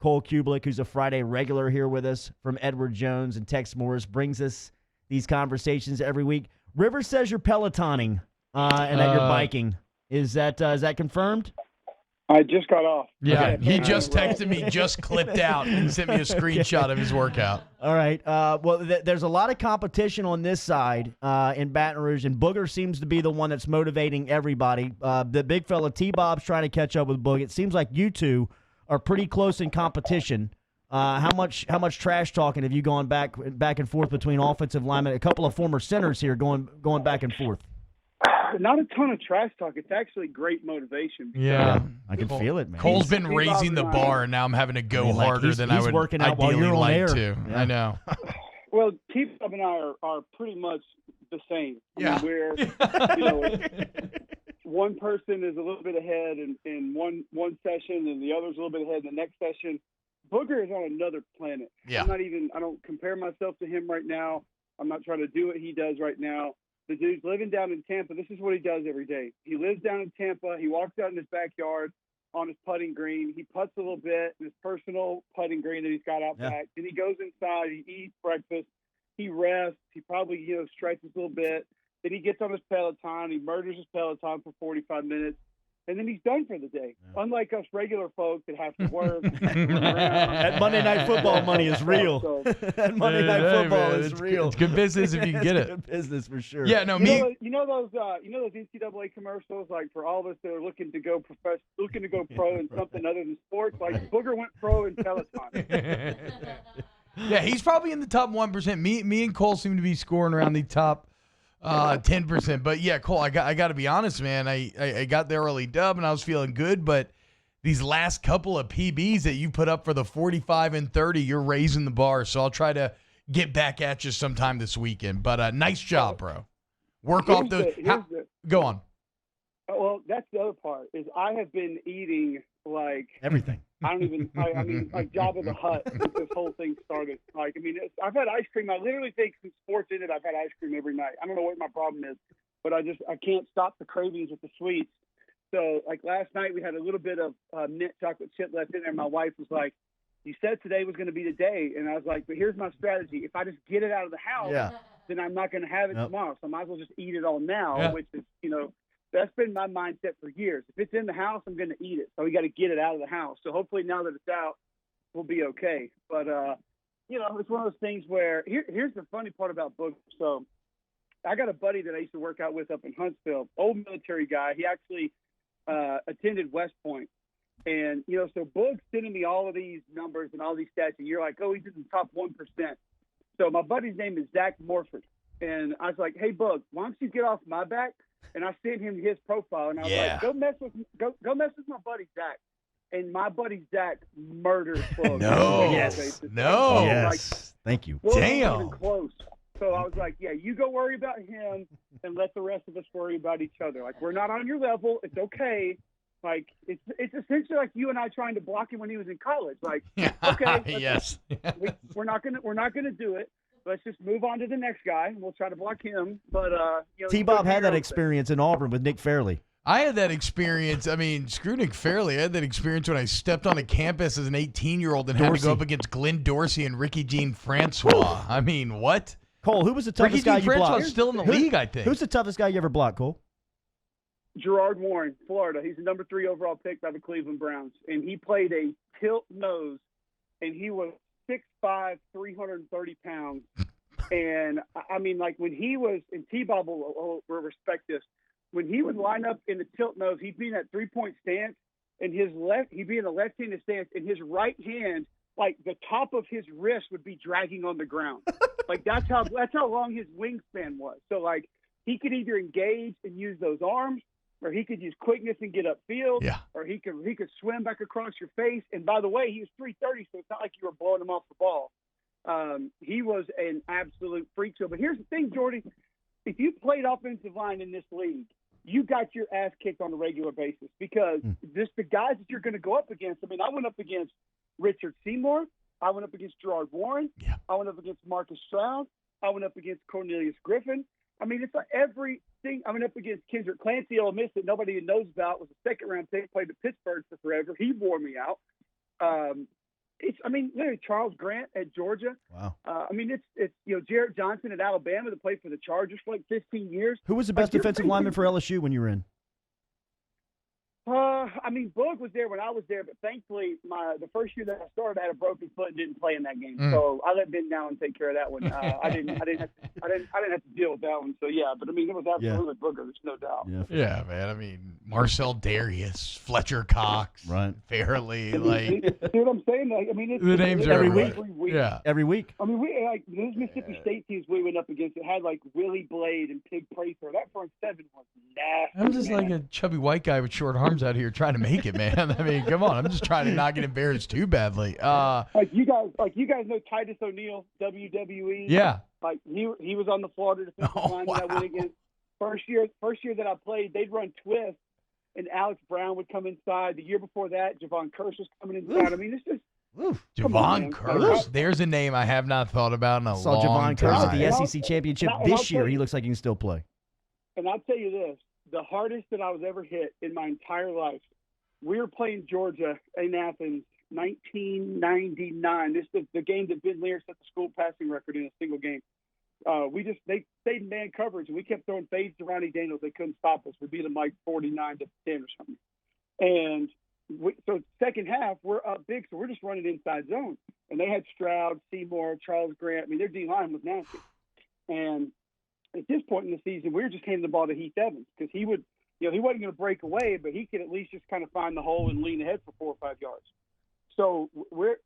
Cole Cubelic, who's a Friday regular here with us from Edward Jones, and Tex Morris brings us these conversations every week. River says you're Pelotoning and that you're biking. Is that confirmed? I just got off. Yeah, Okay. he just texted me, just clipped out, and sent me a screenshot of his workout. All right. Well, there's a lot of competition on this side in Baton Rouge, and Booger seems to be the one that's motivating everybody. The big fella T-Bob's trying to catch up with Boog. It seems like you two are pretty close in competition. How much trash talking have you gone back and forth between offensive linemen? A couple of former centers here going back and forth. Not a ton of trash talk. It's actually great motivation. Yeah. I can feel it, man. Cole's been raising the bar, and now I'm having to go harder than I would working out while ideally you're on like air. to. Yeah. I know. Well, T-Bob and I are pretty much the same. Yeah. I mean, we're, one person is a little bit ahead in one session, and the other's a little bit ahead in the next session. Booger is on another planet. Yeah. I don't compare myself to him right now. I'm not trying to do what he does right now. The dude's living down in Tampa. This is what he does every day. He lives down in Tampa. He walks out in his backyard on his putting green. He putts a little bit in his personal putting green that he's got out back. Then he goes inside. He eats breakfast. He rests. He probably, stretches a little bit. Then he gets on his Peloton. He murders his Peloton for 45 minutes. And then he's done for the day. Yeah. Unlike us regular folks that have to work. That Monday Night Football money is real. That Monday Night Football is real. It's good business if you can get it. Good business for sure. Yeah, no, you know those NCAA commercials, like for all of us that are looking to go pro in something other than sports. Like Booger went pro in Peloton. Yeah, he's probably in the top 1%. Me and Cole seem to be scoring around the top 10%. But yeah, Cole, I got to be honest, man. I got the early dub and I was feeling good, but these last couple of PBs that you put up for the 45 and 30, you're raising the bar. So I'll try to get back at you sometime this weekend. But nice job, bro. Work off those. Go on. Well, that's the other part. Is I have been eating like everything. I mean, like Jabba the Hutt since this whole thing started. Like, I've had ice cream. I literally think since sports ended, I've had ice cream every night. I don't know what my problem is, but I can't stop the cravings with the sweets. So, like last night, we had a little bit of mint chocolate chip left in there. My wife was like, "You said today was going to be the day," and I was like, "But here's my strategy: if I just get it out of the house, then I'm not going to have it tomorrow. So I might as well just eat it all now." Which is, that's been my mindset for years. If it's in the house, I'm going to eat it. So we got to get it out of the house. So hopefully now that it's out, we'll be okay. But, it's one of those things where here's the funny part about Boog. So I got a buddy that I used to work out with up in Huntsville, old military guy. He actually attended West Point. And, so Boog's sending me all of these numbers and all these stats, and you're like, oh, he's in the top 1%. So my buddy's name is Zach Morford. And I was like, hey, Boog, why don't you get off my back? And I sent him his profile, and I was like, go mess with my buddy Zach. And my buddy Zach murdered Boog. No. Yes. No. Yes. Thank you. Well, damn. Even close. So I was like, yeah, you go worry about him and let the rest of us worry about each other. Like, we're not on your level. It's okay. Like, it's essentially like you and I trying to block him when he was in college. Like, okay. Yes. We're not gonna do it. Let's just move on to the next guy. We'll try to block him. But T-Bob had that experience in Auburn with Nick Fairley. I had that experience. Screw Nick Fairley. I had that experience when I stepped on a campus as an 18-year-old and had to go up against Glenn Dorsey and Ricky Jean Francois. what? Cole, who was the toughest guy you blocked? Ricky Jean Francois is still in the league, I think. Who's the toughest guy you ever blocked, Cole? Gerard Warren, Florida. He's the number 3 overall pick by the Cleveland Browns. And he played a tilt nose, and he was 6'5", 330 pounds. And, when he was – and T-Bob will respect this. When he would line up in the tilt nose, he'd be in that three-point stance, and he'd be in a left-handed stance, and his right hand, like the top of his wrist would be dragging on the ground. Like that's how long his wingspan was. So, like, he could either engage and use those arms, or he could use quickness and get upfield, or he could swim back across your face. And by the way, he was 330, so it's not like you were blowing him off the ball. He was an absolute freak show. But here's the thing, Jordy. If you played offensive line in this league, you got your ass kicked on a regular basis because just the guys that you're going to go up against. I went up against Richard Seymour. I went up against Gerard Warren. Yeah. I went up against Marcus Stroud. I went up against Cornelius Griffin. It's like everything. I went up against Kendrick Clancy, Ole Miss, that nobody knows about. Was a second-round pick, played at Pittsburgh for forever. He wore me out. I mean, literally Charles Grant at Georgia. Wow. I mean, it's Jarrett Johnson at Alabama that played for the Chargers for like 15 years. Who was the best defensive lineman for LSU when you were in? I mean, Boog was there when I was there, but thankfully, the first year that I started, I had a broken foot and didn't play in that game. So I let Ben Dowling take care of that one. I didn't have to deal with that one. So yeah, but I mean, it was absolutely Booger. There's no doubt. Yeah, man. I mean, Marcel Darius, Fletcher Cox, right? Fairley, See what I'm saying? Like, I mean, it's, the names it's are every everywhere. week. Yeah, every week. I mean, those Mississippi State teams we went up against, it had like Willie Blade and Pig Prather. That front seven was nasty. I'm just like a chubby white guy with short arms out here trying to make it, man. I mean, come on. I'm just trying to not get embarrassed too badly. Like you guys know Titus O'Neil, WWE. Yeah. Like he was on the Florida defensive line that I went against. First year that I played, they'd run twist, and Alex Brown would come inside. The year before that, Javon Curse was coming inside. I mean, it's just Javon Curse. There's a name I have not thought about in a Saw long Javon Curse time. at the SEC championship this year. He looks like he can still play. And I'll tell you this: the hardest that I was ever hit in my entire life. We were playing Georgia in Athens, 1999. This is the game that Ben Lear set the school passing record in a single game. They stayed in man coverage, and we kept throwing fades to Ronnie Daniels. They couldn't stop us. We beat them like 49-10 or something. And so second half, we're up big, so we're just running inside zone. And they had Stroud, Seymour, Charles Grant. I mean, their D-line was nasty. And at this point in the season, we were just handing the ball to Heath Evans because he would – he wasn't going to break away, but he could at least just kind of find the hole and lean ahead for 4 or 5 yards. So we're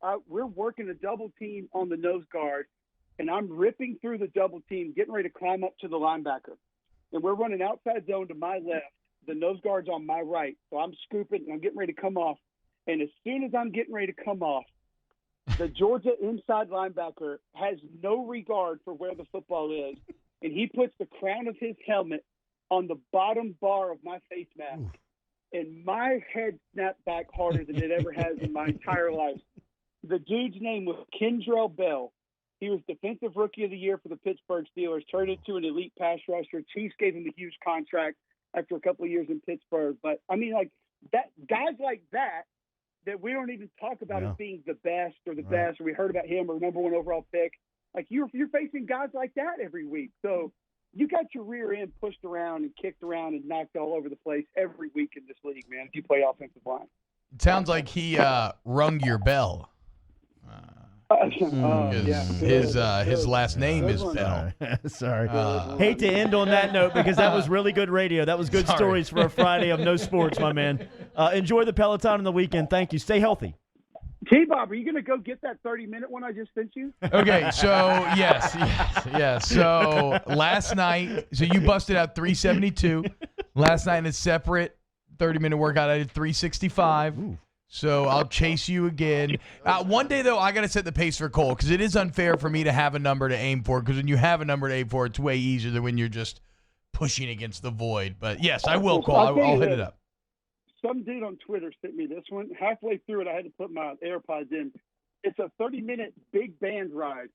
working a double team on the nose guard, and I'm ripping through the double team, getting ready to climb up to the linebacker. And we're running outside zone to my left. The nose guard's on my right. So I'm scooping, and I'm getting ready to come off. And as soon as I'm getting ready to come off, the Georgia inside linebacker has no regard for where the football is, and he puts the crown of his helmet on the bottom bar of my face mask, and my head snapped back harder than it ever has in my entire life. The dude's name was Kendrell Bell. He was Defensive Rookie of the Year for the Pittsburgh Steelers, turned into an elite pass rusher. Chiefs gave him a huge contract after a couple of years in Pittsburgh. But, I mean, like, that guys like that we don't even talk about as being the best or the best, or we heard about him or number one overall pick. Like, you're facing guys like that every week. So, you got your rear end pushed around and kicked around and knocked all over the place every week in this league, man, if you play offensive line. It sounds like he rung your bell. His last name is Bell. Sorry. Hate to end on that note because that was really good radio. That was good stories for a Friday of no sports, my man. Enjoy the Peloton on the weekend. Thank you. Stay healthy. T-Bob, are you going to go get that 30-minute one I just sent you? Okay, so yes. So last night, so you busted out 372. Last night in a separate 30-minute workout, I did 365. Ooh. So I'll chase you again. One day, though, I got to set the pace for Cole because it is unfair for me to have a number to aim for because when you have a number to aim for, it's way easier than when you're just pushing against the void. But, yes, I will, Cole. I'll hit it up. Some dude on Twitter sent me this one. Halfway through it, I had to put my AirPods in. It's a 30-minute big band ride.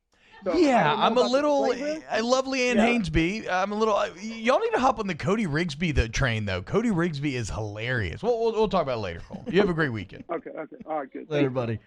So yeah, I'm a little. I love Leanne Hainsby. I'm a little. Y'all need to hop on the Cody Rigsby train though. Cody Rigsby is hilarious. We'll talk about it later, Cole. You have a great weekend. Okay. All right, good. Later, buddy.